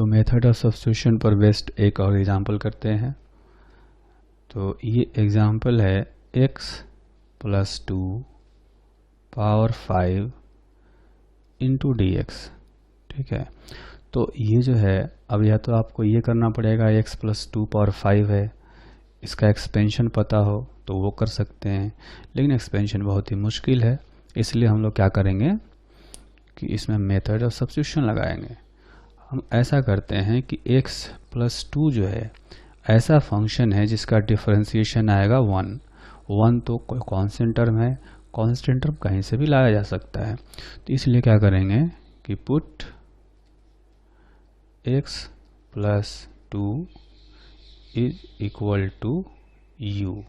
तो method of substitution पर based एक और एग्जांपल करते हैं। तो ये एग्जांपल है x + 2 पावर 5 इंटू dx। ठीक है, तो ये जो है अब या तो आपको ये करना पड़ेगा, x + 2 पावर 5 है, इसका एक्सपेंशन पता हो तो वो कर सकते हैं, लेकिन एक्सपेंशन बहुत ही मुश्किल है, इसलिए हम लोग क्या करेंगे कि इसमें मेथड ऑफ सब्स्टिट्यूशन लगाएंगे। हम ऐसा करते हैं कि x + 2 जो है ऐसा फंक्शन है जिसका डिफरेंशिएशन आएगा 1। 1 तो कोई कांस्टेंट टर्म है, कांस्टेंट टर्म कहीं से भी लाया जा सकता है, तो इसलिए क्या करेंगे कि put x + 2 is equal to u।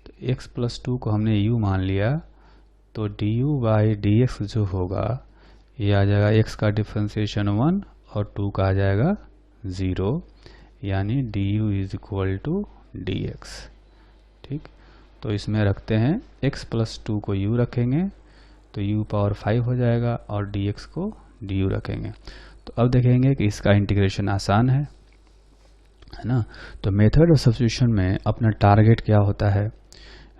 तो x + 2 को हमने u मान लिया, तो du/dx जो होगा ये आ जाएगा x का डिफरेंशिएशन 1 और 2 का आ जाएगा 0, यानी du is equal to dx। ठीक, तो इसमें रखते हैं x + 2 को u रखेंगे तो u पावर 5 हो जाएगा और dx को du रखेंगे। तो अब देखेंगे कि इसका इंटीग्रेशन आसान है ना। तो मेथड ऑफ सब्स्टिट्यूशन में अपना टारगेट क्या होता है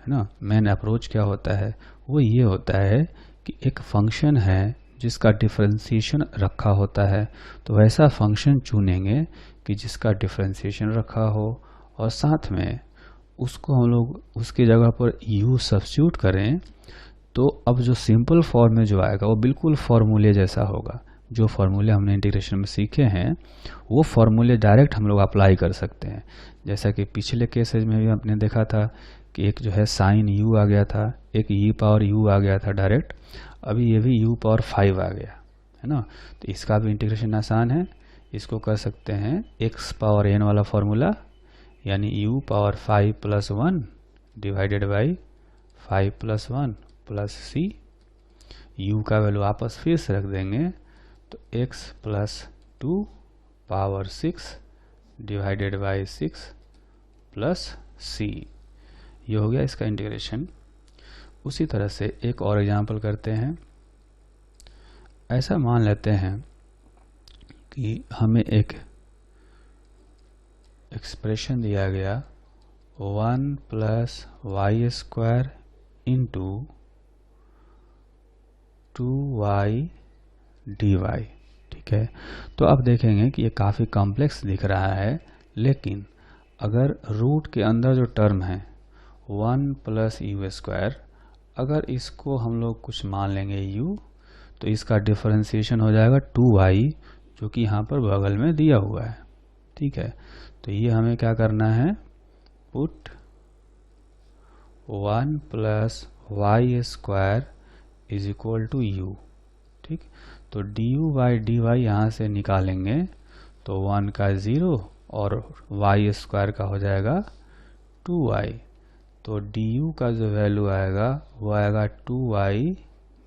ना, मेन अप्रोच क्या होता है, वो ये होता है कि एक फंक्शन है जिसका डिफरेंशिएशन रखा होता है, तो वैसा फंक्शन चुनेंगे कि जिसका डिफरेंशिएशन रखा हो और साथ में उसको हम लोग उसकी जगह पर u सब्स्टिट्यूट करें, तो अब जो सिंपल फॉर्म में जो आएगा वो बिल्कुल फॉर्मूले जैसा होगा। जो फार्मूले हमने इंटीग्रेशन में सीखे हैं वो फार्मूले डायरेक्ट हम लोग अप्लाई कर सकते हैं। जैसा कि पिछले केसेज में भी हमने देखा था कि एक जो है साइन u आ गया था, एक e पावर u आ गया था डायरेक्ट, अभी ये भी u पावर 5 आ गया है ना। तो इसका भी इंटीग्रेशन आसान है, इसको कर सकते हैं x पावर n वाला फार्मूला, यानी u power 5 + 1 divided by 5 + 1 plus c। u का वैल्यू आपस फिर से रख देंगे, तो x + 2 power 6 divided by 6 plus c। ये हो गया इसका इंटीग्रेशन। उसी तरह से एक और एग्जांपल करते हैं। ऐसा मान लेते हैं कि हमें एक एक्सप्रेशन दिया गया 1 + y² इंटू 2y dy। ठीक है, तो आप देखेंगे कि ये काफ़ी कॉम्प्लेक्स दिख रहा है, लेकिन अगर रूट के अंदर जो टर्म है 1 + u², अगर इसको हम लोग कुछ मान लेंगे u, तो इसका डिफरेंशिएशन हो जाएगा 2y, जो कि यहाँ पर बगल में दिया हुआ है। ठीक है, तो ये हमें क्या करना है, put 1 + y² is equal to u। ठीक, तो du/dy यहाँ से निकालेंगे तो 1 का 0 और y² का हो जाएगा 2y। तो du का जो वैल्यू आएगा वो आएगा 2y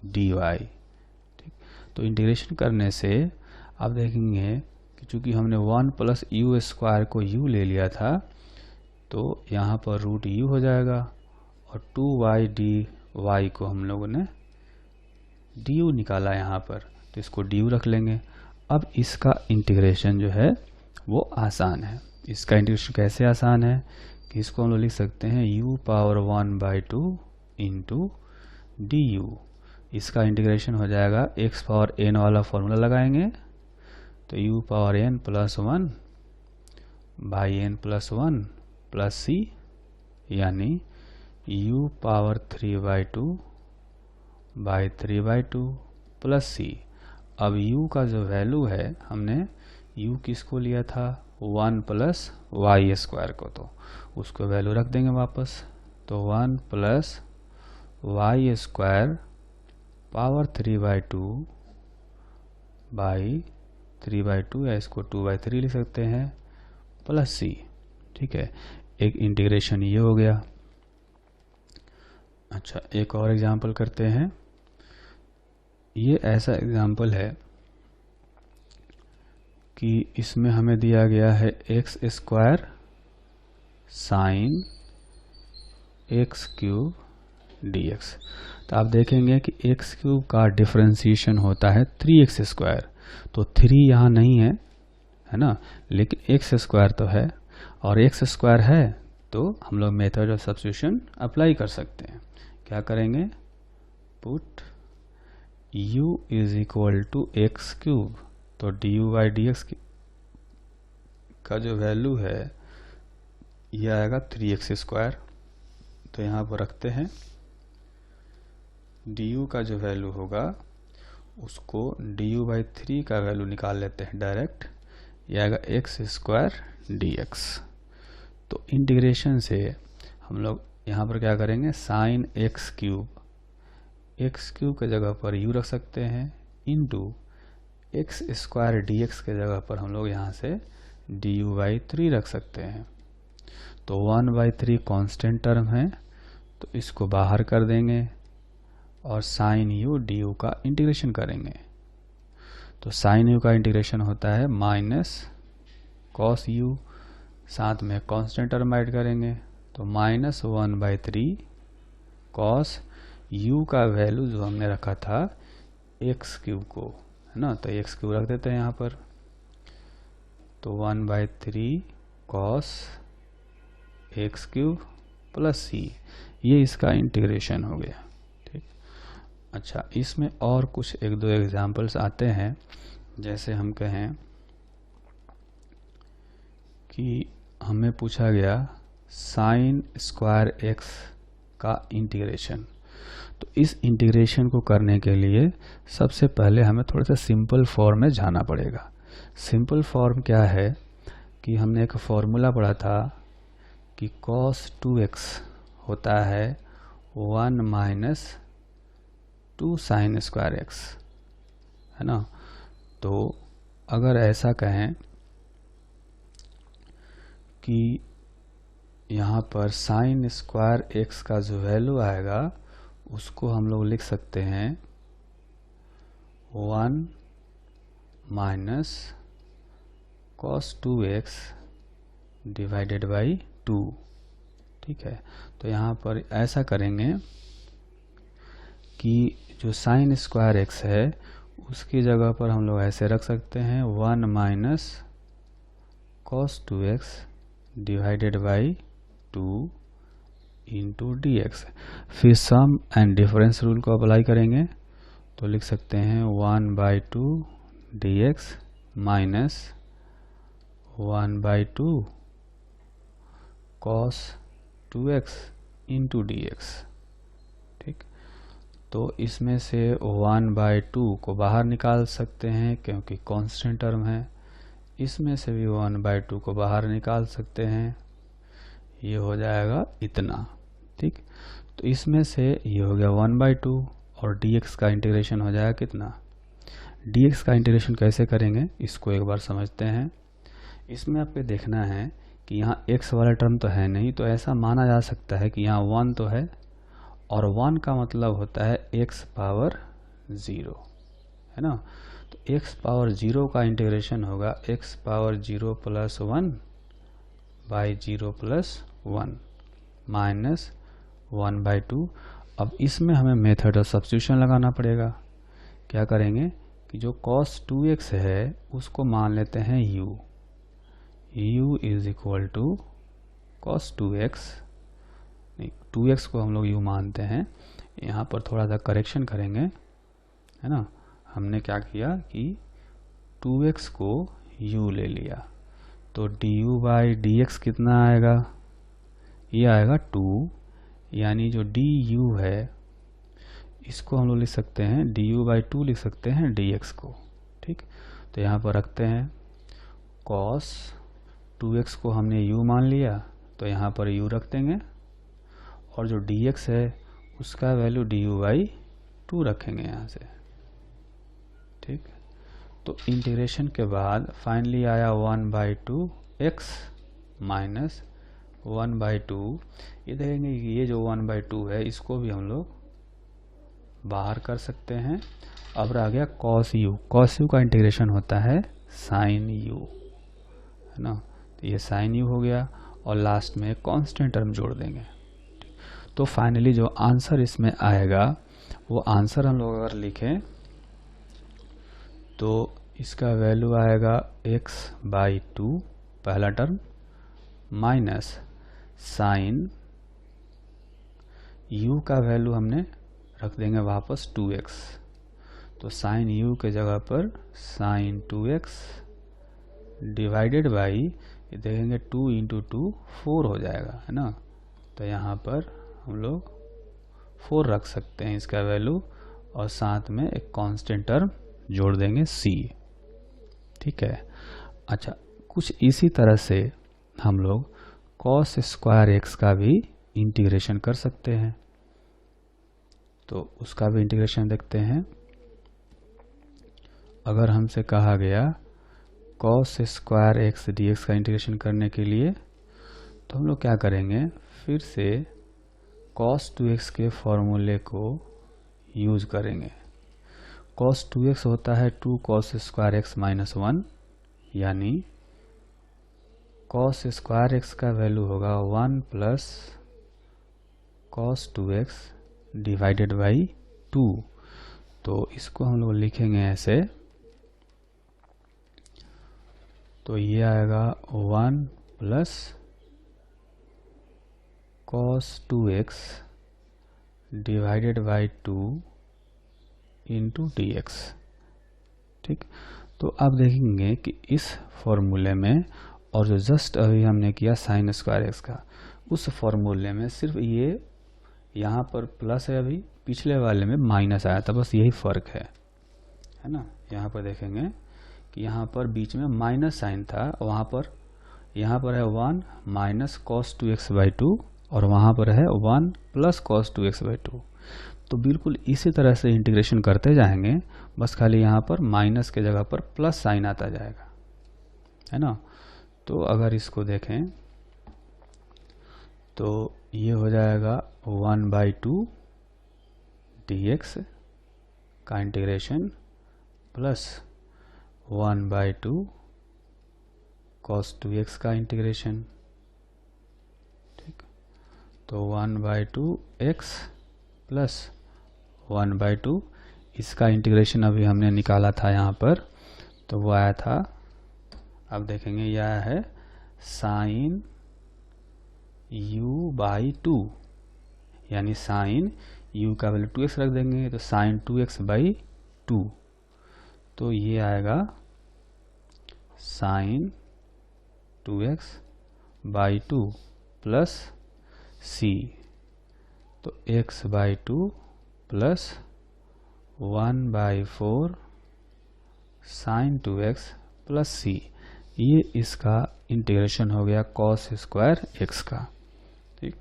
dy। ठीक, तो इंटीग्रेशन करने से आप देखेंगे कि चूंकि हमने 1 + u² को u ले लिया था, तो यहाँ पर रूट u हो जाएगा और 2y dy को हम लोगों ने du निकाला यहाँ पर, तो इसको du रख लेंगे। अब इसका इंटीग्रेशन जो है वो आसान है। इसका इंटीग्रेशन कैसे आसान है कि इसको हम लोग लिख सकते हैं u पावर 1/2 इंटू du। इसका इंटीग्रेशन हो जाएगा x पावर n वाला फॉर्मूला लगाएंगे, तो u power n + 1 by n + 1 plus c, यानी u power 3/2 by 3/2 plus c। अब u का जो वैल्यू है, हमने u किसको लिया था 1 + y² को, तो उसको वैल्यू रख देंगे वापस, तो 1 + y² पावर 3/2 बाई 3/2, या इसको 2/3 लिख सकते हैं, प्लस c। ठीक है, एक इंटीग्रेशन ये हो गया। अच्छा, एक और एग्जांपल करते हैं। ये ऐसा एग्जांपल है कि इसमें हमें दिया गया है x² sin x³ dx। तो आप देखेंगे कि x³ का डिफरेंशिएशन होता है 3x², तो 3 यहाँ नहीं है है ना, लेकिन एक्स स्क्वायर तो है, और एक्स स्क्वायर है तो हम लोग मेथड ऑफ सब्स्टिट्यूशन अप्लाई कर सकते हैं। क्या करेंगे, put u is equal to X cube, तो D U by D X का जो वैल्यू है ये आएगा 3x स्क्वायर। तो यहाँ पर रखते हैं, du का जो वैल्यू होगा उसको du बाई 3 का वैल्यू निकाल लेते हैं डायरेक्ट, ये आएगा एक्स स्क्वायर dx। तो इंटीग्रेशन से हम लोग यहाँ पर क्या करेंगे, साइन एक्स क्यूब के जगह पर u रख सकते हैं, इंटू एक्स स्क्वायर डी के जगह पर हम लोग यहाँ से du बाई 3 रख सकते हैं। तो 1/3 कांस्टेंट टर्म है, तो इसको बाहर कर देंगे और साइन u du का इंटीग्रेशन करेंगे। तो साइन u का इंटीग्रेशन होता है माइनस कॉस u, साथ में कांस्टेंट टर्म ऐड करेंगे, तो माइनस 1/3 कॉस u का वैल्यू जो हमने रखा था एक्स क्यूब को, है ना, तो एक्स क्यूब रख देते हैं यहाँ पर। तो 1/3 कॉस एक्स क्यूब प्लस सी, ये इसका इंटीग्रेशन हो गया। ठीक, अच्छा, इसमें और कुछ एक दो एग्जांपल्स आते हैं। जैसे हम कहें कि हमें पूछा गया साइन स्क्वायर एक्स का इंटीग्रेशन, तो इस इंटीग्रेशन को करने के लिए सबसे पहले हमें थोड़ा सा सिंपल फॉर्म में जाना पड़ेगा। सिंपल फॉर्म क्या है कि हमने एक फॉर्मूला पढ़ा था कि cos 2x होता है 1 माइनस 2 साइन स्क्वायर एक्स, है ना। तो अगर ऐसा कहें कि यहाँ पर साइन स्क्वायर एक्स का जो वैल्यू आएगा उसको हम लोग लिख सकते हैं 1 minus cos 2x divided by 2। ठीक है, तो यहाँ पर ऐसा करेंगे कि जो साइन स्क्वायर एक्स है उसकी जगह पर हम लोग ऐसे रख सकते हैं 1 minus cos 2x divided by 2 into D x. फिर सम एंड डिफरेंस रूल को अप्लाई करेंगे, तो लिख सकते हैं 1/2 dx minus 1/2 cos 2x into D x. ठीक, तो इसमें से 1/2 को बाहर निकाल सकते हैं क्योंकि कांस्टेंट टर्म है, इसमें से भी 1/2 को बाहर निकाल सकते हैं, ये हो जाएगा इतना। ठीक, तो इसमें से ये हो गया 1/2 और dx का इंटीग्रेशन हो जाएगा कितना। dx का इंटीग्रेशन कैसे करेंगे इसको एक बार समझते हैं। इसमें आपको देखना है कि यहाँ x वाला टर्म तो है नहीं, तो ऐसा माना जा सकता है कि यहाँ 1 तो है, और 1 का मतलब होता है x पावर 0, है ना। तो x पावर 0 का इंटीग्रेशन होगा x power 0 plus 1 by 0 plus 1 minus 1/2। अब इसमें हमें मेथड ऑफ सब्स्टिट्यूशन लगाना पड़ेगा। क्या करेंगे कि जो cos 2x है उसको मान लेते हैं u is equal to cos 2x, 2x को हम लोग u मानते हैं। यहाँ पर थोड़ा सा करेक्शन करेंगे, है ना। हमने क्या किया कि 2x को u ले लिया, तो du बाई dx कितना आएगा, ये आएगा 2, यानी जो du है इसको हम लोग लिख सकते हैं du बाई 2 लिख सकते हैं dx को। ठीक, तो यहाँ पर रखते हैं cos 2x को हमने u मान लिया, तो यहाँ पर u रख देंगे, और जो dx है उसका वैल्यू du बाई 2 रखेंगे यहाँ से। ठीक, तो इंटीग्रेशन के बाद फाइनली आया 1/2 x माइनस 1/2। ये देखेंगे कि ये जो 1/2 है इसको भी हम लोग बाहर कर सकते हैं। अब रह गया cos u का इंटीग्रेशन होता है sin u, है ना। तो ये sin u हो गया, और लास्ट में कांस्टेंट टर्म जोड़ देंगे। तो फाइनली जो आंसर इसमें आएगा वो आंसर हम लोग अगर लिखें तो इसका वैल्यू आएगा x/2 पहला टर्म माइनस साइन u का वैल्यू हमने रख देंगे वापस 2x, तो साइन u के जगह पर साइन 2x डिवाइडेड बाई देखेंगे 2 इंटू 2 4 हो जाएगा, है ना। तो यहाँ पर हम लोग 4 रख सकते हैं इसका वैल्यू, और साथ में एक कांस्टेंट टर्म जोड़ देंगे c, ठीक है। अच्छा, कुछ इसी तरह से हम लोग cos स्क्वायर x का भी इंटीग्रेशन कर सकते हैं, तो उसका भी इंटीग्रेशन देखते हैं। अगर हमसे कहा गया cos स्क्वायर x dx का इंटीग्रेशन करने के लिए, तो हम लोग क्या करेंगे, फिर से cos 2x के फॉर्मूले को यूज करेंगे। cos 2x होता है 2 cos स्क्वायर x माइनस 1, यानी cos स्क्वायर x का वैल्यू होगा 1 plus cos 2x divided by 2। तो इसको हम लोग लिखेंगे ऐसे, तो ये आएगा 1 plus cos 2x divided by 2 into dx, ठीक। तो आप देखेंगे कि इस फॉर्मूले में और जो जस्ट अभी हमने किया साइन स्क्वायर x का, उस फॉर्मूले में सिर्फ ये यहाँ पर प्लस है, अभी पिछले वाले में माइनस आया था, बस यही फ़र्क है ना। यहाँ पर देखेंगे कि यहाँ पर बीच में माइनस साइन था, वहाँ पर यहाँ पर है 1 माइनस cos 2x बाई 2, और वहाँ पर है 1 प्लस cos 2x बाई 2। तो बिल्कुल इसी तरह से इंटीग्रेशन करते जाएंगे, बस खाली यहाँ पर माइनस के जगह पर प्लस साइन आता जाएगा, है ना। तो अगर इसको देखें तो ये हो जाएगा 1/2 dx का इंटीग्रेशन प्लस 1/2 cos 2x का इंटीग्रेशन, ठीक। तो 1/2 x प्लस 1/2, इसका इंटीग्रेशन अभी हमने निकाला था यहाँ पर, तो वो आया था, अब देखेंगे यह आया है साइन u/2, यानी साइन u का वैल्यू 2x रख देंगे, तो साइन 2x/2, तो ये आएगा साइन 2x/2 प्लस c, तो x/2 plus 1/4 sign 2x plus c, ये इसका इंटीग्रेशन हो गया cos स्क्वायर x का, ठीक।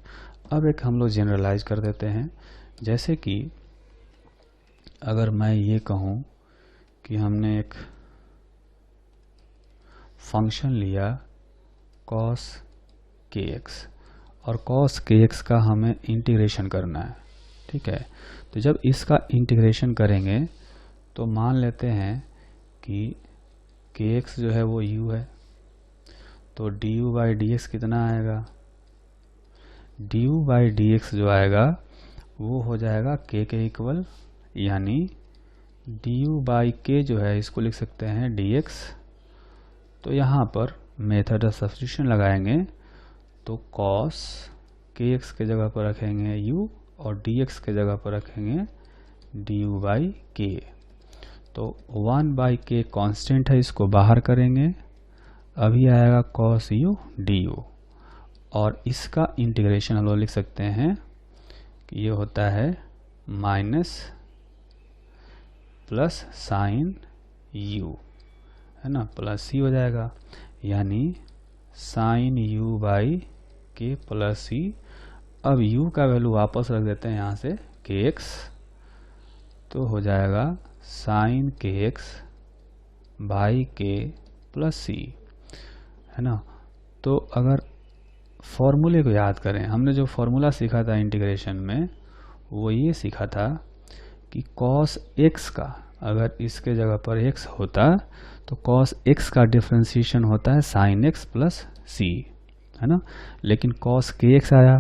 अब एक हम लोग जनरलाइज कर देते हैं, जैसे कि अगर मैं ये कहूँ कि हमने एक फंक्शन लिया cos kx, और cos kx का हमें इंटीग्रेशन करना है, ठीक है। तो जब इसका इंटीग्रेशन करेंगे तो मान लेते हैं कि kx जो है वो u है, तो du/dx कितना आएगा, du/dx जो आएगा वो हो जाएगा k के इक्वल, यानी du/k जो है इसको लिख सकते हैं dx। तो यहाँ पर मेथड ऑफ सब्स्टिट्यूशन लगाएंगे, तो cos kx के जगह पर रखेंगे u और dx के जगह पर रखेंगे du/k। तो 1/k कांस्टेंट है, इसको बाहर करेंगे, अभी आएगा cos u du, और इसका इंटीग्रेशन हम लोग लिख सकते हैं कि ये होता है माइनस प्लस साइन u, है ना, प्लस c हो जाएगा, यानी साइन u/k प्लस c। अब u का वैल्यू वापस रख देते हैं यहाँ से kx, तो हो जाएगा साइन kx/k प्लस c, है ना। तो अगर फॉर्मूले को याद करें, हमने जो फॉर्मूला सीखा था इंटीग्रेशन में, वो ये सीखा था कि cos x का अगर इसके जगह पर x होता तो cos x का डिफ्रेंशिएशन होता है sin x प्लस c, है ना। लेकिन cos kx आया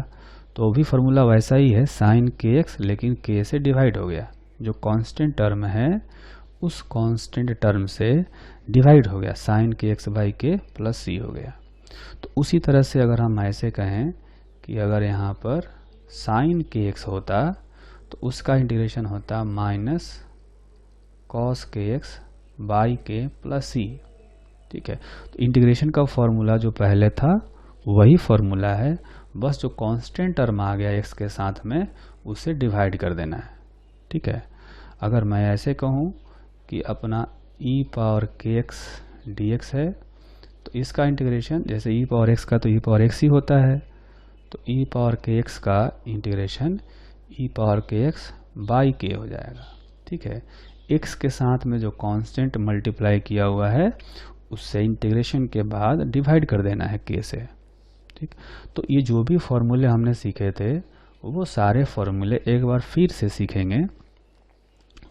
तो भी फॉर्मूला वैसा ही है sin kx, लेकिन k से डिवाइड हो गया, जो कांस्टेंट टर्म है उस कांस्टेंट टर्म से डिवाइड हो गया, साइन के एक्स बाई के प्लस सी हो गया। तो उसी तरह से अगर हम ऐसे कहें कि अगर यहाँ पर साइन के एक्स होता तो उसका इंटीग्रेशन होता माइनस कॉस के एक्स बाई के प्लस सी। ठीक है, तो इंटीग्रेशन का फॉर्मूला जो पहले था वही फॉर्मूला है, बस जो कांस्टेंट टर्म आ गया एक्स के साथ में उसे डिवाइड कर देना है। ठीक है, अगर मैं ऐसे कहूँ कि अपना ई power k x D x है तो इसका इंटीग्रेशन, जैसे ई पावर एक्स का तो ई पावर एक्स ही होता है, तो ई पावर के एक्स का integration E power k x by के हो जाएगा। ठीक है, एक्स के साथ में जो कांस्टेंट मल्टीप्लाई किया हुआ है उससे इंटीग्रेशन के बाद डिवाइड कर देना है के से। ठीक, तो ये जो भी फॉर्मूले हमने सीखे थे वो सारे फॉर्मूले एक बार फिर से सीखेंगे।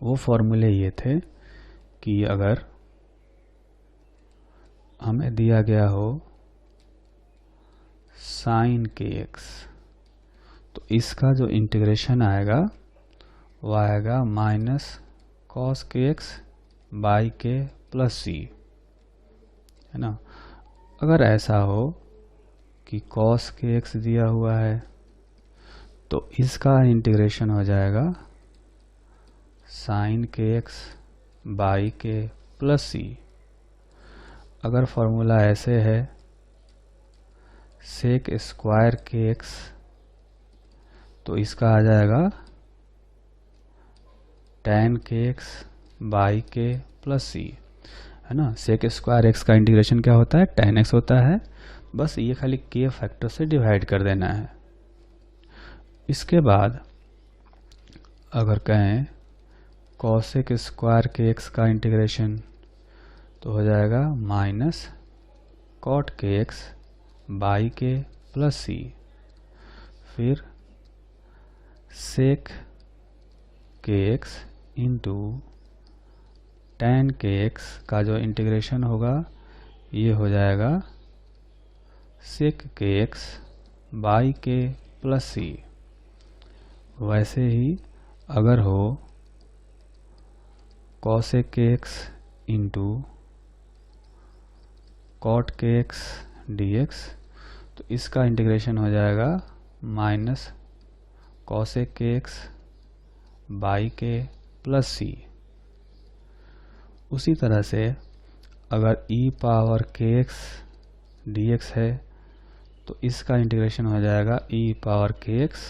वो फॉर्मूले ये थे कि अगर हमें दिया गया हो साइन के एक्स तो इसका जो इंटीग्रेशन आएगा वो आएगा माइनस कॉस के एक्स बाई के प्लस सी, है ना। अगर ऐसा हो कि कॉस के एक्स दिया हुआ है तो इसका इंटीग्रेशन हो जाएगा साइन के एक्स बाई के प्लस सी। अगर फॉर्मूला ऐसे है सेक स्क्वायर के एक्स तो इसका आ जाएगा tan के एक्स बाई के प्लस सी, है ना। सेक स्क्वायर एक्स का इंटीग्रेशन क्या होता है, tan एक्स होता है, बस ये खाली के फैक्टर से डिवाइड कर देना है। इसके बाद अगर कहें कॉसेक स्क्वायर के एक्स का इंटीग्रेशन तो हो जाएगा माइनस कॉट के एक्स बाई के प्लस सी, फिर सेक के एक्स इंटू टैन के एक्स का जो इंटीग्रेशन होगा ये हो जाएगा सेक के एक्स बाई के प्लस सी। वैसे ही अगर हो कॉसेक के एक्स इंटू कॉट के एक्स डी एक्स तो इसका इंटीग्रेशन हो जाएगा माइनस कॉसेक के एक्स बाई के प्लस सी। उसी तरह से अगर ई power k x D x है तो इसका इंटीग्रेशन हो जाएगा ई पावर के एक्स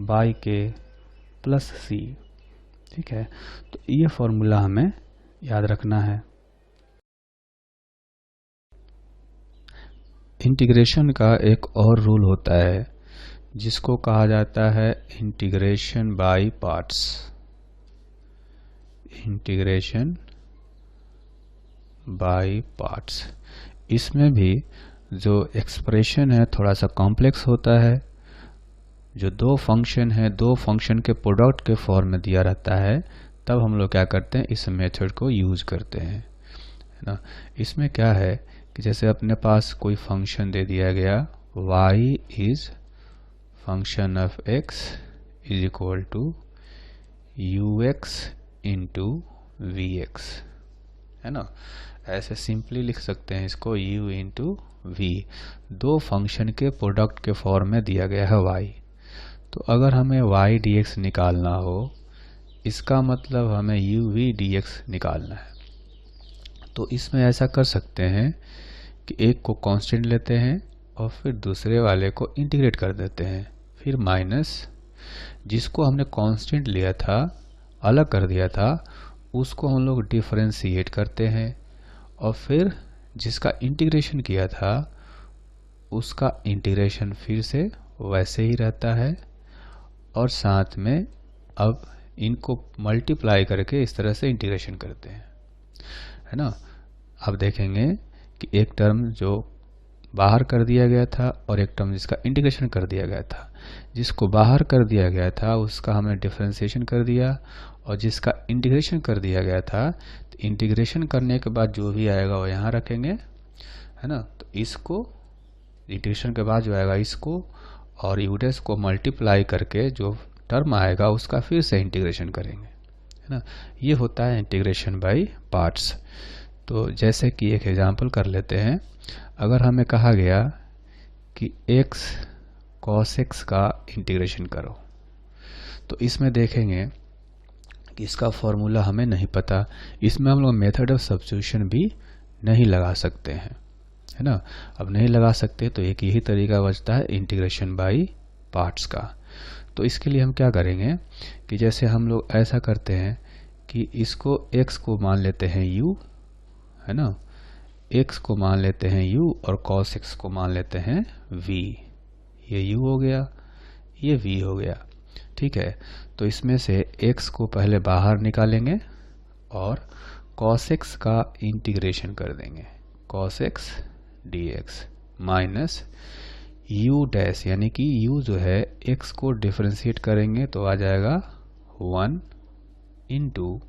बाई के प्लस सी। ठीक है, तो ये फॉर्मूला हमें याद रखना है। इंटीग्रेशन का एक और रूल होता है जिसको कहा जाता है integration by parts. Integration by parts, इसमें भी जो एक्सप्रेशन है थोड़ा सा कॉम्प्लेक्स होता है। जो दो फंक्शन है, दो फंक्शन के प्रोडक्ट के फॉर्म में दिया रहता है, तब हम लोग क्या करते हैं, इस मेथड को यूज करते हैं, है ना। इसमें क्या है कि जैसे अपने पास कोई फंक्शन दे दिया गया y is function of x is equal to ux into vx, है ना। ऐसे सिंपली लिख सकते हैं इसको u इंटू v। दो फंक्शन के प्रोडक्ट के फॉर्म में दिया गया है y। तो अगर हमें y dx निकालना हो, इसका मतलब हमें u v dx निकालना है। तो इसमें ऐसा कर सकते हैं कि एक को कांस्टेंट लेते हैं और फिर दूसरे वाले को इंटीग्रेट कर देते हैं, फिर माइनस जिसको हमने कांस्टेंट लिया था, अलग कर दिया था, उसको हम लोग डिफरेंशिएट करते हैं और फिर जिसका इंटीग्रेशन किया था उसका इंटीग्रेशन फिर से वैसे ही रहता है और साथ में अब इनको मल्टीप्लाई करके इस तरह से इंटीग्रेशन करते हैं, है ना। अब देखेंगे कि एक टर्म जो बाहर कर दिया गया था और एक टर्म जिसका इंटीग्रेशन कर दिया गया था। जिसको बाहर कर दिया गया था उसका हमने डिफरेंशिएशन कर दिया और जिसका इंटीग्रेशन कर दिया गया था, तो इंटीग्रेशन करने के बाद जो भी आएगा वो यहाँ रखेंगे, है ना। तो इसको इंटीग्रेशन के बाद जो आएगा इसको और यूडेस को मल्टीप्लाई करके जो टर्म आएगा उसका फिर से इंटीग्रेशन करेंगे, है ना। ये होता है इंटीग्रेशन बाय पार्ट्स। तो जैसे कि एक एग्जांपल कर लेते हैं। अगर हमें कहा गया कि x cos x का इंटीग्रेशन करो, तो इसमें देखेंगे कि इसका फॉर्मूला हमें नहीं पता। इसमें हम लोग मेथड ऑफ सब्स्टिट्यूशन भी नहीं लगा सकते हैं, है ना। अब नहीं लगा सकते तो एक यही तरीका बचता है इंटीग्रेशन बाय पार्ट्स का। तो इसके लिए हम क्या करेंगे कि जैसे हम लोग ऐसा करते हैं कि इसको x को मान लेते हैं u, है ना। x को मान लेते हैं u और cos x को मान लेते हैं v। ये u हो गया, ये v हो गया, ठीक है। तो इसमें से x को पहले बाहर निकालेंगे और cos x का इंटीग्रेशन कर देंगे, cos x dx minus u dash, यानी कि u जो है x को डिफरेंशिएट करेंगे तो आ जाएगा 1 इंटू,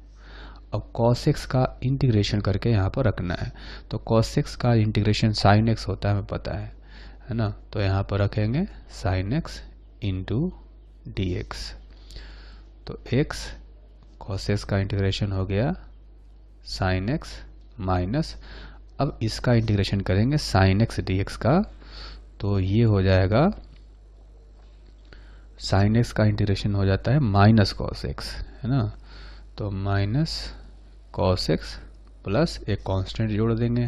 अब cos x का इंटीग्रेशन करके यहाँ पर रखना है। तो cos x का इंटीग्रेशन sin x होता है, हमें पता है ना। तो यहाँ पर रखेंगे sin x इंटू dx। तो x cos x का इंटीग्रेशन हो गया sin x माइनस, अब इसका इंटीग्रेशन करेंगे sin x dx का, तो ये हो जाएगा sin x का इंटीग्रेशन हो जाता है माइनस cos x, है ना। तो माइनस cos x प्लस एक कांस्टेंट जोड़ देंगे,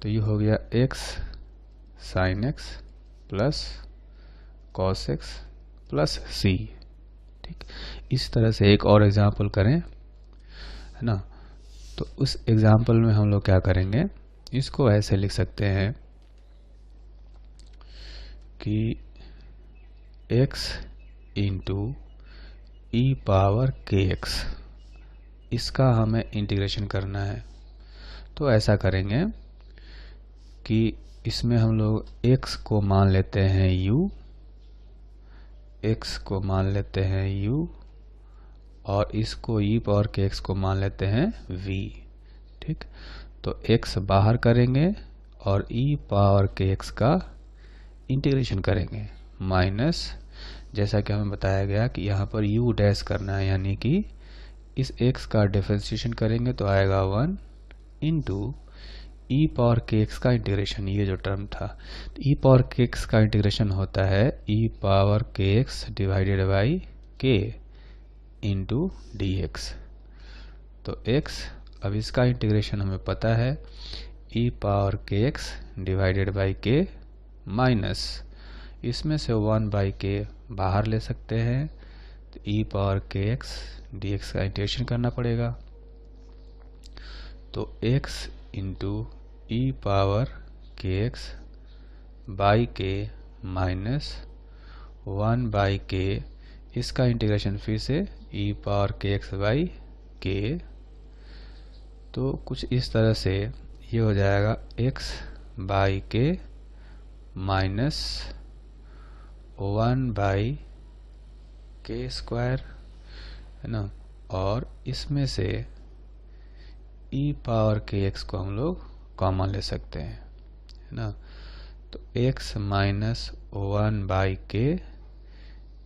तो ये हो गया x sin x plus cos x plus c, ठीक। इस तरह से एक और एग्जांपल करें, है ना। तो उस एग्जांपल में हम लोग क्या करेंगे, इसको ऐसे लिख सकते हैं कि x इंटू ई पावर के एक्स, इसका हमें इंटीग्रेशन करना है। तो ऐसा करेंगे कि इसमें हम लोग x को मान लेते हैं u, x को मान लेते हैं u और इसको e पावर के x को मान लेते हैं v, ठीक। तो x बाहर करेंगे और e पावर के x का इंटीग्रेशन करेंगे माइनस, जैसा कि हमें बताया गया कि यहाँ पर u डैश करना है, यानी कि इस x का डिफरेंशिएशन करेंगे तो आएगा 1 इंटू ई पावर के एक्स का इंटीग्रेशन, ये जो टर्म था। ई पावर के एक्स का इंटीग्रेशन होता है ई power k x divided by के इंटू डी एक्स। तो x, अब इसका इंटीग्रेशन हमें पता है ई power k x divided by के माइनस, इसमें से 1 बाई के बाहर ले सकते हैं, तो ई power k x D X का इंटीग्रेशन करना पड़ेगा। तो x into E power k x by के माइनस 1 बाई के, इसका इंटीग्रेशन फिर से ई power k x by k. तो कुछ इस तरह से ये हो जाएगा x बाई के माइनस 1 बाई के स्क्वायर, है ना। और इसमें से ई पावर के एक्स को हम लोग कॉमन ले सकते हैं, है ना। तो x minus 1 by k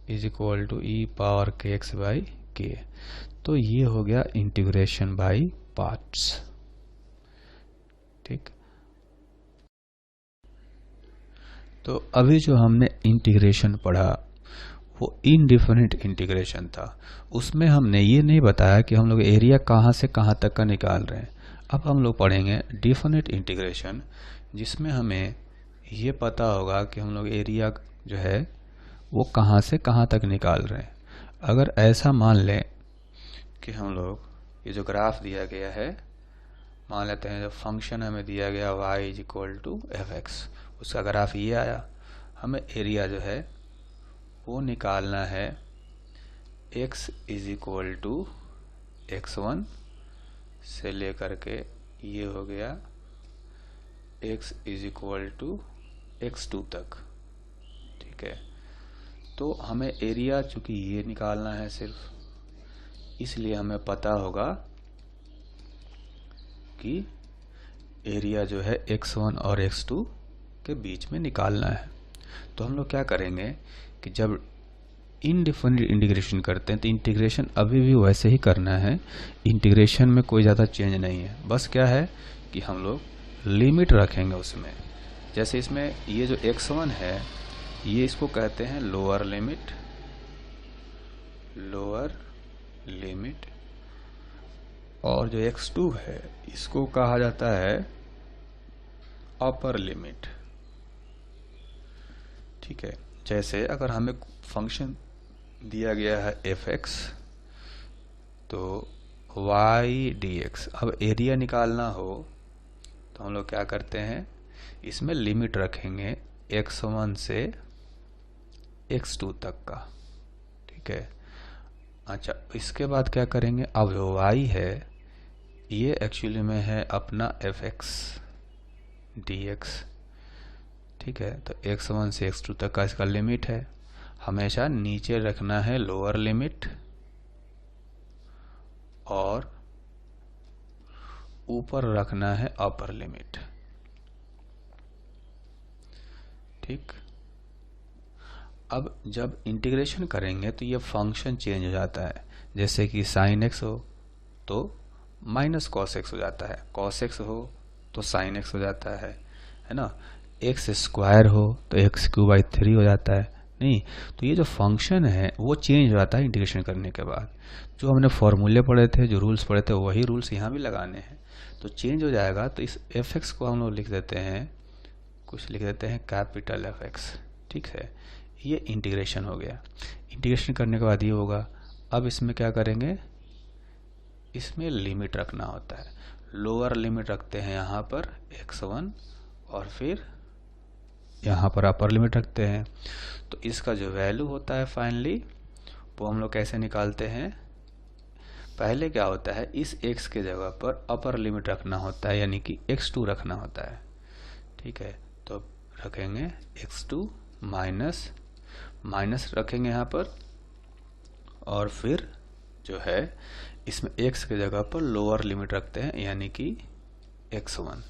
is equal to e power k x by k. तो ये हो गया इंटीग्रेशन बाई पार्ट्स, ठीक। तो अभी जो हमने इंटीग्रेशन पढ़ा वो इनडिफिनिट इंटीग्रेशन था। उसमें हमने ये नहीं बताया कि हम लोग एरिया कहाँ से कहाँ तक का निकाल रहे हैं। अब हम लोग पढ़ेंगे डिफिनिट इंटीग्रेशन, जिसमें हमें ये पता होगा कि हम लोग एरिया जो है वो कहाँ से कहाँ तक निकाल रहे हैं। अगर ऐसा मान लें कि हम लोग ये जो ग्राफ दिया गया है, मान लेते हैं जो फंक्शन हमें दिया गया y is equal to f x, उसका ग्राफ ये आया, हमें एरिया जो है वो निकालना है x is equal to x1 से लेकर के ये हो गया x is equal to x2 तक, ठीक है। तो हमें एरिया चूंकि ये निकालना है सिर्फ, इसलिए हमें पता होगा कि एरिया जो है x1 और x2 के बीच में निकालना है। तो हम लोग क्या करेंगे कि जब इनडिफिनिट इंटीग्रेशन करते हैं तो इंटीग्रेशन अभी भी वैसे ही करना है, इंटीग्रेशन में कोई ज़्यादा चेंज नहीं है, बस क्या है कि हम लोग लिमिट रखेंगे उसमें। जैसे इसमें ये जो x1 है ये इसको कहते हैं लोअर लिमिट, और जो x2 है इसको कहा जाता है अपर लिमिट। ठीक है, जैसे अगर हमें फंक्शन दिया गया है fx तो y dx, अब एरिया निकालना हो तो हम लोग क्या करते हैं, इसमें लिमिट रखेंगे x1 से x2 तक का। ठीक है, अच्छा इसके बाद क्या करेंगे, अब जो y है ये एक्चुअली में है अपना fx dx। ठीक है, तो x1 से x2 तक का इसका लिमिट है, हमेशा नीचे रखना है लोअर लिमिट और ऊपर रखना है अपर लिमिट। ठीक, अब जब इंटीग्रेशन करेंगे तो ये फंक्शन चेंज हो जाता है, जैसे कि sin x हो तो माइनस cos x हो जाता है, cos x हो तो sin x हो जाता है ना, x स्क्वायर हो तो x³/3 हो जाता है। नहीं, तो ये जो फंक्शन है वो चेंज हो जाता है इंटीग्रेशन करने के बाद। जो हमने फॉर्मूले पढ़े थे, जो रूल्स पढ़े थे, वही रूल्स यहाँ भी लगाने हैं, तो चेंज हो जाएगा। तो इस fx को हम लोग लिख देते हैं, कुछ लिख देते हैं कैपिटल fx। ठीक है, ये इंटीग्रेशन हो गया। इंटीग्रेशन करने के बाद ये होगा, अब इसमें क्या करेंगे, इसमें लिमिट रखना होता है, लोअर लिमिट रखते हैं यहाँ पर x1 और फिर यहाँ पर अपर लिमिट रखते हैं। तो इसका जो वैल्यू होता है फाइनली वो हम लोग कैसे निकालते हैं, पहले क्या होता है, इस x के जगह पर अपर लिमिट रखना होता है, यानी कि x2 रखना होता है। ठीक है, तो रखेंगे x2 माइनस रखेंगे यहाँ पर, और फिर जो है इसमें x के जगह पर लोअर लिमिट रखते हैं, यानी कि x1।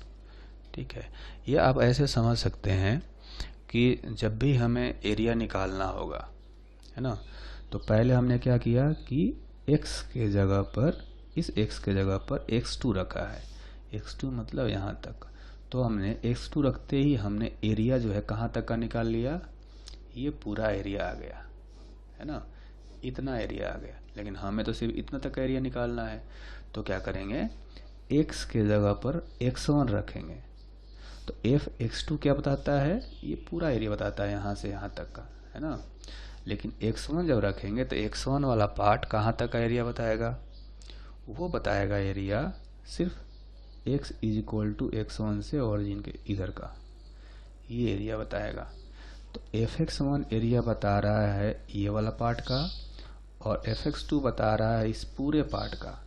ठीक है, ये आप ऐसे समझ सकते हैं कि जब भी हमें एरिया निकालना होगा, है ना, तो पहले हमने क्या किया कि x के जगह पर, इस x के जगह पर x2 रखा है, x2 मतलब यहाँ तक, तो हमने x2 रखते ही हमने एरिया जो है कहाँ तक का निकाल लिया, ये पूरा एरिया आ गया, है ना, इतना एरिया आ गया। लेकिन हमें तो सिर्फ इतना तक एरिया निकालना है, तो क्या करेंगे, x के जगह पर x1 रखेंगे, तो f(x2) क्या बताता है, ये पूरा एरिया बताता है यहाँ से यहाँ तक का, है ना। लेकिन x1 जब रखेंगे तो x1 वाला पार्ट कहाँ तक का एरिया बताएगा, वो बताएगा एरिया सिर्फ x = x1 से ओरिजिन के इधर का, ये एरिया बताएगा। तो fx1 एरिया बता रहा है ये वाला पार्ट का, और fx2 बता रहा है इस पूरे पार्ट का।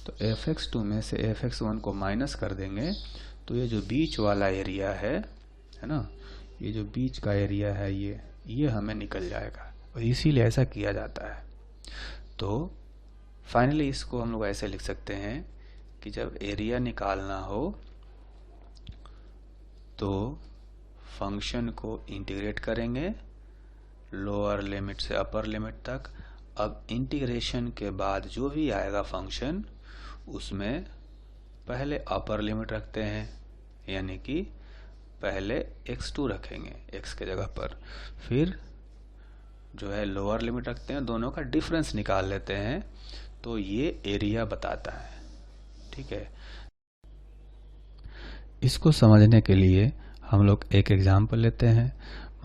तो fx2 में से fx1 को माइनस कर देंगे, तो ये जो बीच वाला एरिया है ना, ये जो बीच का एरिया है ये हमें निकल जाएगा, और इसीलिए ऐसा किया जाता है। तो फाइनली इसको हम लोग ऐसे लिख सकते हैं कि जब एरिया निकालना हो तो फंक्शन को इंटीग्रेट करेंगे लोअर लिमिट से अपर लिमिट तक। अब इंटीग्रेशन के बाद जो भी आएगा फंक्शन, उसमें पहले अपर लिमिट रखते हैं, यानी कि पहले x2 रखेंगे x के जगह पर, फिर जो है लोअर लिमिट रखते हैं, दोनों का डिफरेंस निकाल लेते हैं, तो ये एरिया बताता है। ठीक है, इसको समझने के लिए हम लोग एक एग्जाम्पल लेते हैं।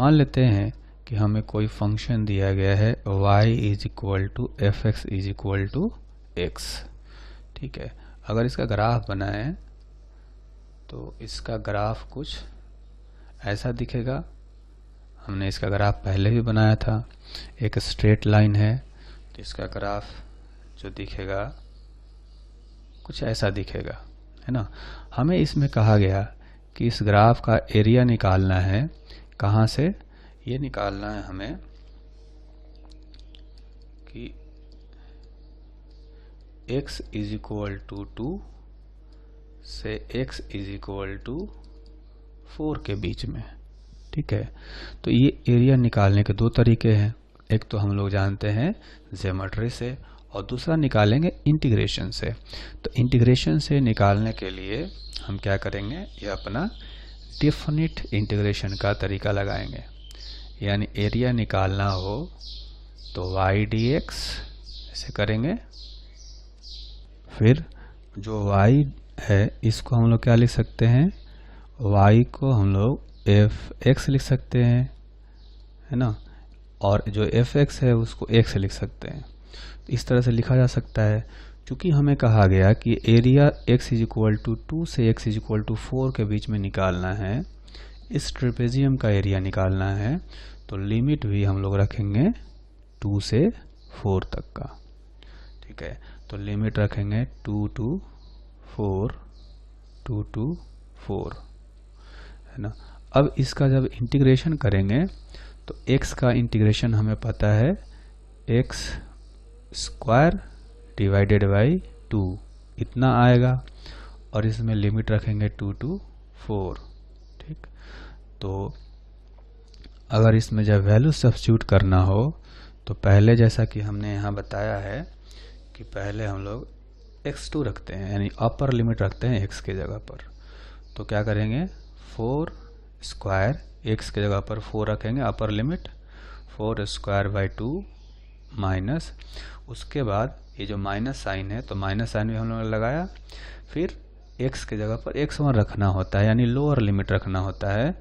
मान लेते हैं कि हमें कोई फंक्शन दिया गया है y = fx = x। ठीक है, अगर इसका ग्राफ बनाएं तो इसका ग्राफ कुछ ऐसा दिखेगा। हमने इसका ग्राफ पहले भी बनाया था, एक स्ट्रेट लाइन है, तो इसका ग्राफ जो दिखेगा कुछ ऐसा दिखेगा, है ना। हमें इसमें कहा गया कि इस ग्राफ का एरिया निकालना है, कहाँ से, ये निकालना है हमें कि x = 2 से x = 4 के बीच में। ठीक है, तो ये एरिया निकालने के दो तरीके हैं। एक तो हम लोग जानते हैं ज्योमेट्री से और दूसरा निकालेंगे इंटीग्रेशन से। तो इंटीग्रेशन से निकालने के लिए हम क्या करेंगे, ये अपना डेफिनिट इंटीग्रेशन का तरीका लगाएंगे। यानी एरिया निकालना हो तो y dx ऐसे करेंगे, फिर जो y है इसको हम लोग क्या लिख सकते हैं, y को हम लोग fx लिख सकते हैं, है ना, और जो fx है उसको x लिख सकते हैं। तो इस तरह से लिखा जा सकता है। क्योंकि हमें कहा गया कि एरिया x = 2 से x = 4 के बीच में निकालना है, इस ट्रेपेजियम का एरिया निकालना है, तो लिमिट भी हम लोग रखेंगे 2 से 4 तक का। ठीक है, तो लिमिट रखेंगे 2 to 4, 2 to 4, है ना। अब इसका जब इंटीग्रेशन करेंगे तो x का इंटीग्रेशन हमें पता है x² डिवाइडेड बाई 2 इतना आएगा, और इसमें लिमिट रखेंगे 2 to 4। ठीक, तो अगर इसमें जब वैल्यू सब्स्टिट्यूट करना हो तो पहले जैसा कि हमने यहाँ बताया है कि पहले हम लोग x2 रखते हैं, यानी अपर लिमिट रखते हैं x के जगह पर। तो क्या करेंगे, 4² x के जगह पर 4 रखेंगे अपर लिमिट, 4²/2 माइनस, उसके बाद ये जो माइनस साइन है तो माइनस साइन भी हम लोगों ने लगाया, फिर x के जगह पर x1 रखना होता है, यानी लोअर लिमिट रखना होता है।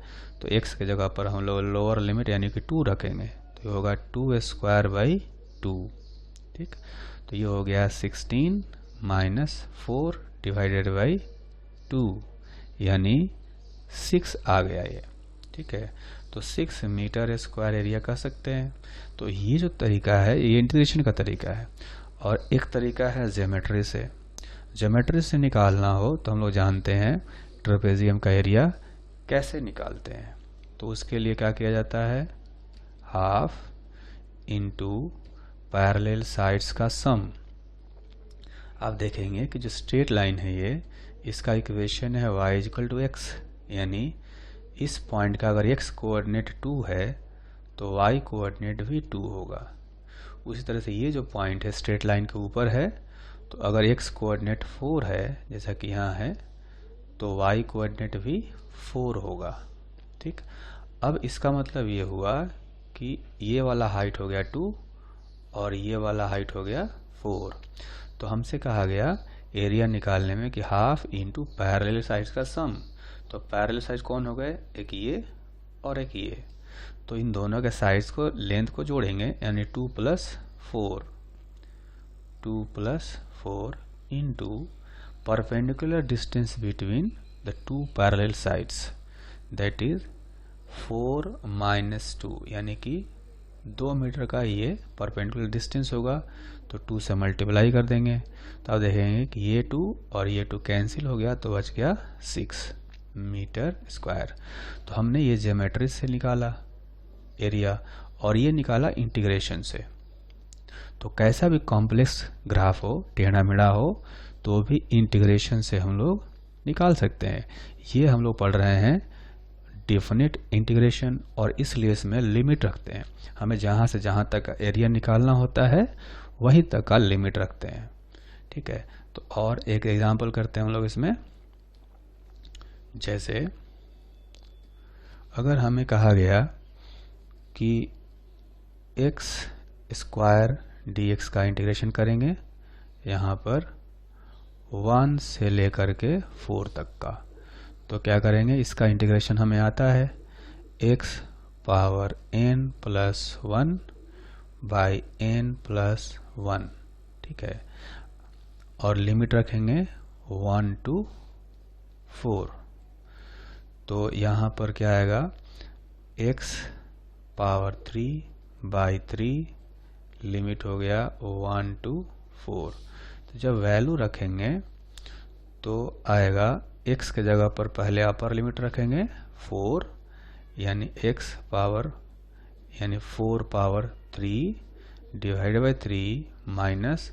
तो x के जगह पर हम लोग लोअर लिमिट यानी कि 2 रखेंगे, तो ये होगा 2²/2। ठीक, तो ये हो गया 16 - 4 डिवाइडेड बाई 2, यानी 6 आ गया ये। ठीक है, तो 6 मीटर स्क्वायर एरिया कह सकते हैं। तो ये जो तरीका है ये इंटीग्रेशन का तरीका है। और एक तरीका है ज्योमेट्री से। ज्योमेट्री से निकालना हो तो हम लोग जानते हैं ट्रेपेजियम का एरिया कैसे निकालते हैं। तो उसके लिए क्या किया जाता है, हाफ इंटू पैरेलल साइड्स का सम। आप देखेंगे कि जो स्ट्रेट लाइन है ये, इसका इक्वेशन है y = x, यानी इस पॉइंट का अगर x कोऑर्डिनेट 2 है तो y कोऑर्डिनेट भी 2 होगा। उसी तरह से ये जो पॉइंट है स्ट्रेट लाइन के ऊपर है, तो अगर x कोऑर्डिनेट 4 है जैसा कि यहाँ है, तो y कोऑर्डिनेट भी 4 होगा। ठीक, अब इसका मतलब ये हुआ कि ये वाला हाइट हो गया 2 और ये वाला हाइट हो गया 4। तो हमसे कहा गया एरिया निकालने में कि हाफ इंटू पैरेलल साइड्स का सम। तो पैरेलल साइड्स कौन हो गए, एक ये और एक ये, तो इन दोनों के साइड्स को लेंथ को जोड़ेंगे, यानी 2 + 4 into perpendicular distance between the 2 parallel sides, that is 4 - 2, यानी कि 2 मीटर का ये परपेंडिकुलर डिस्टेंस होगा, तो 2 से मल्टीप्लाई कर देंगे। तो आप देखेंगे कि ये 2 और ये 2 कैंसिल हो गया, तो बच गया 6 मीटर स्क्वायर। तो हमने ये ज्योमेट्री से निकाला एरिया, और ये निकाला इंटीग्रेशन से। तो कैसा भी कॉम्प्लेक्स ग्राफ हो, टेढ़ा मेढ़ा हो, तो भी इंटीग्रेशन से हम लोग निकाल सकते हैं। ये हम लोग पढ़ रहे हैं डेफिनिट इंटीग्रेशन, और इसलिए इसमें लिमिट रखते हैं। हमें जहाँ से जहाँ तक एरिया निकालना होता है वहीं तक का लिमिट रखते हैं। ठीक है, तो और एक एग्जांपल करते हैं हम लोग इसमें। जैसे अगर हमें कहा गया कि x² dx का इंटीग्रेशन करेंगे यहाँ पर 1 से लेकर के 4 तक का, तो क्या करेंगे, इसका इंटीग्रेशन हमें आता है x⁴n+1/n+1। ठीक है, और लिमिट रखेंगे 1 to 4। तो यहाँ पर क्या आएगा, x⁴3/3 लिमिट हो गया 1 to 4। तो जब वैल्यू रखेंगे तो आएगा, x के जगह पर पहले अपर लिमिट रखेंगे 4, यानी यानी 4⁴ डिवाइडेड बाई 3 माइनस,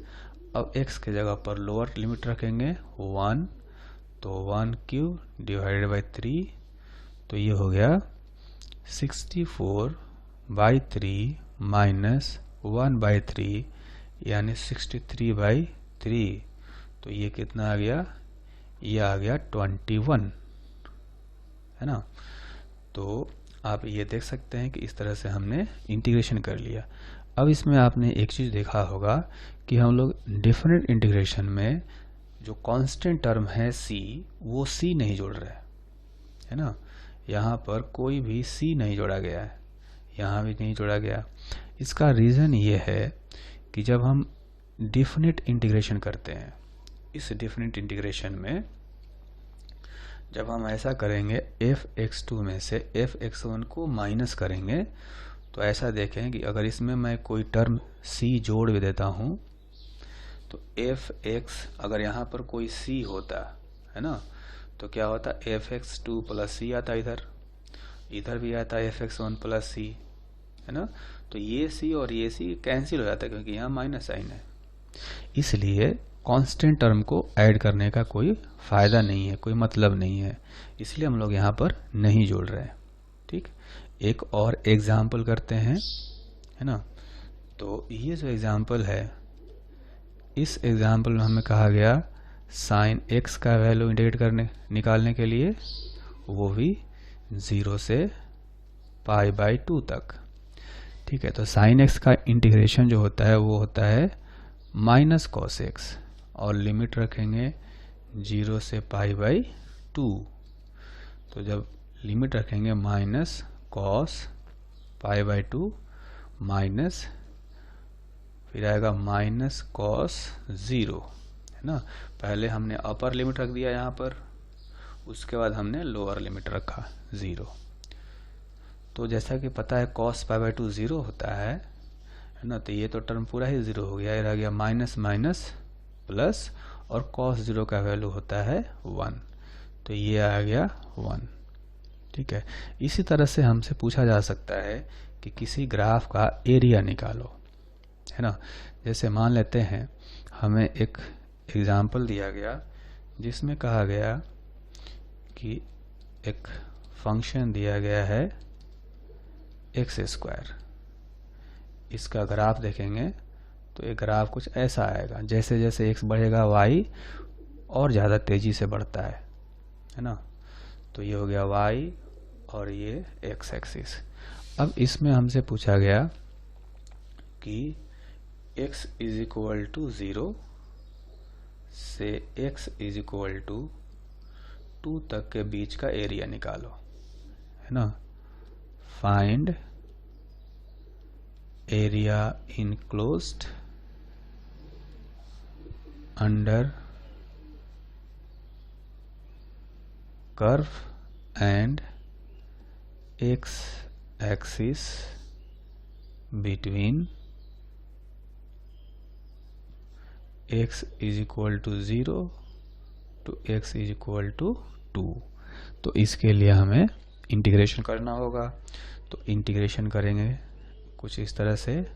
अब x के जगह पर लोअर लिमिट रखेंगे 1, तो 1³ डिवाइडेड बाई 3, तो ये हो गया 64/3 माइनस 1/3 यानी 63/3। तो ये कितना आ गया, ये आ गया 21, है ना। तो आप ये देख सकते हैं कि इस तरह से हमने इंटीग्रेशन कर लिया। अब इसमें आपने एक चीज़ देखा होगा कि हम लोग डिफरेंट इंटीग्रेशन में जो कांस्टेंट टर्म है c, वो c नहीं जोड़ रहे है ना। यहाँ पर कोई भी c नहीं जोड़ा गया है, यहाँ भी नहीं जोड़ा गया। इसका रीज़न ये है कि जब हम डिफिनिट इंटीग्रेशन करते हैं, इस डिफिनिट इंटीग्रेशन में जब हम ऐसा करेंगे f(x2) में से f(x1) को माइनस करेंगे, तो ऐसा देखें कि अगर इसमें मैं कोई टर्म c जोड़ भी देता हूँ तो f(x) अगर यहाँ पर कोई c होता है ना, तो क्या होता, f(x2) प्लस c आता, इधर भी आता f(x1) प्लस c, है ना। तो ये c और ये c कैंसिल हो जाता है क्योंकि यहाँ माइनस साइन है। इसलिए कांस्टेंट टर्म को ऐड करने का कोई फ़ायदा नहीं है, कोई मतलब नहीं है, इसलिए हम लोग यहाँ पर नहीं जोड़ रहे हैं। ठीक, एक और एग्जाम्पल करते हैं, है ना। तो ये जो एग्जाम्पल है, इस एग्जाम्पल में हमें कहा गया साइन x का वैल्यू इंटीग्रेट निकालने के लिए, वो भी 0 से π/2 तक। ठीक है, तो साइन x का इंटीग्रेशन जो होता है वो होता है माइनस कॉस x, और लिमिट रखेंगे 0 से π/2। तो जब लिमिट रखेंगे माइनस कॉस π/2 माइनस, फिर आएगा माइनस कॉस 0, है ना। पहले हमने अपर लिमिट रख दिया यहाँ पर, उसके बाद हमने लोअर लिमिट रखा 0। तो जैसा कि पता है कॉस π/2 0 होता है ना, तो ये तो टर्म पूरा ही 0 हो गया, ये रह गया माइनस माइनस प्लस, और कॉस 0 का वैल्यू होता है 1, तो ये आ गया 1। ठीक है, इसी तरह से हमसे पूछा जा सकता है कि किसी ग्राफ का एरिया निकालो, है ना। जैसे मान लेते हैं हमें एक एग्जाम्पल दिया गया जिसमें कहा गया कि एक फंक्शन दिया गया है x², इसका ग्राफ देखेंगे तो एक ग्राफ कुछ ऐसा आएगा, जैसे जैसे x बढ़ेगा y और ज़्यादा तेज़ी से बढ़ता है ना। तो ये हो गया y और ये x एक्सिस। अब इसमें हमसे पूछा गया कि x = 0 से x = 2 तक के बीच का एरिया निकालो, है ना। Find area enclosed under curve and x axis between x = 0 to x = 2। तो इसके लिए हमें इंटीग्रेशन करना होगा। तो इंटीग्रेशन करेंगे कुछ इस तरह से,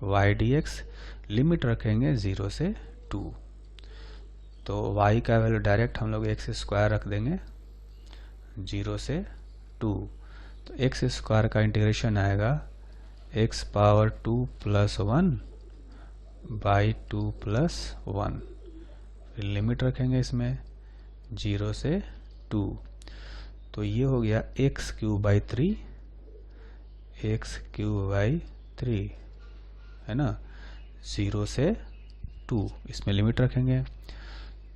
y dx, लिमिट रखेंगे 0 से 2। तो y का वैल्यू डायरेक्ट हम लोग x² रख देंगे 0 से 2। तो x² का इंटीग्रेशन आएगा x⁻2 + 1/2 + 1, फिर लिमिट रखेंगे इसमें 0 से 2। तो ये हो गया x³ 3, है ना, 0 से 2, इसमें लिमिट रखेंगे।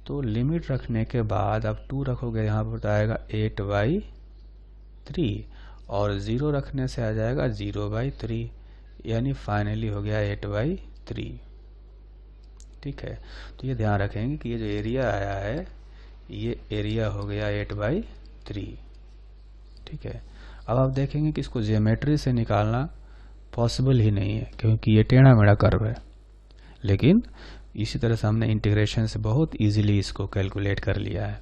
तो लिमिट रखने के बाद अब 2 रखोगे यहाँ पर तो आएगा 8/3, और 0 रखने से आ जाएगा 0/3, यानी फाइनली हो गया 8/3। ठीक है, तो ये ध्यान रखेंगे कि ये जो एरिया आया है, ये एरिया हो गया 8/3। ठीक है, अब आप देखेंगे कि इसको ज्योमेट्री से निकालना पॉसिबल ही नहीं है क्योंकि ये टेढ़ा मेढ़ा कर्व है, लेकिन इसी तरह से हमने इंटीग्रेशन से बहुत इजीली इसको कैलकुलेट कर लिया है।